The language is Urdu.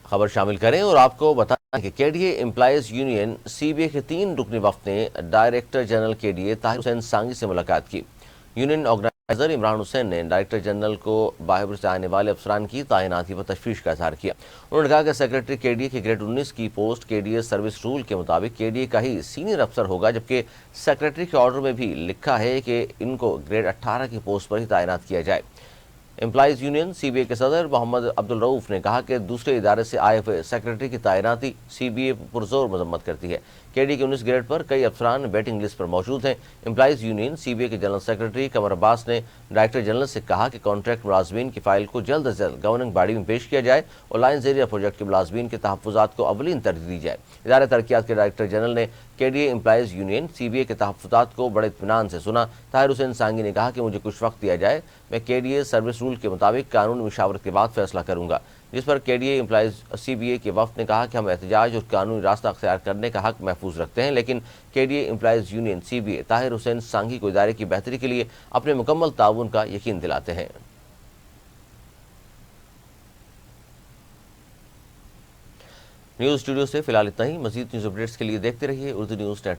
خبر شامل کریں اور آپ کو بتائیں کہ K D A employees union C B A کے 3 رکنی وفد نے director general K D A Tahir Hussain Sangi سے ملاقات کی۔ یونین آرگنائزر عمران حسین نے ڈائریکٹر جنرل کو باہر سے آنے والے افسران کی تعیناتی پر تشویش کا اظہار کیا۔ انہوں نے کہا کہ سیکرٹری کے ڈی اے کی گریڈ 19 کی پوسٹ کے ڈی اے سروس رول کے مطابق کے ڈی اے کا ہی سینئر افسر ہوگا، جبکہ سیکرٹری کے آرڈر میں بھی لکھا ہے کہ ان کو گریڈ 18 کی پوسٹ پر ہی تعینات کیا جائے۔ Employees union C B A کے صدر محمد عبدالرؤف نے کہا کہ دوسرے ادارے سے آئے ہوئے سیکرٹری کی تعیناتی سی بی اے پرزور مذمت کرتی ہے۔ کے ڈی اے کے 19 گریڈ پر کئی افسران ویٹنگ لسٹ پر موجود ہیں۔ Employees union C B A کے جنرل سیکرٹری قمر عباس نے ڈائریکٹر جنرل سے کہا کہ کانٹریکٹ ملازمین کی فائل کو جلد از جلد گورننگ باڈی میں پیش کیا جائے اور لائنز ایریا پروجیکٹ کے ملازمین کے تحفظات کو اولین ترجیح دی جائے۔ ادارہ ترقیات کے ڈائریکٹر جنرل نے K D A employees union C B A کے تحفظات کو بڑے اطمینان سے سنا۔ طاہر حسین سانگی نے کہا کہ مجھے کچھ وقت دیا جائے، میں کے ڈی اے سروس رول کے مطابق قانونی مشاورت کے بعد فیصلہ کروں گا، جس پر K D A employees C B A کے وفد نے کہا کہ ہم احتجاج اور قانونی راستہ اختیار کرنے کا حق محفوظ رکھتے ہیں، لیکن K D A employees union C B A Tahir Hussain Sangi کو ادارے کی بہتری کے لیے اپنے مکمل تعاون کا یقین دلاتے ہیں۔ نیوز اسٹوڈیو سے فی الحال اتنا ہی۔ مزید نیوز اپڈیٹس کے لیے دیکھتے رہیے اردو نیوز نیٹ۔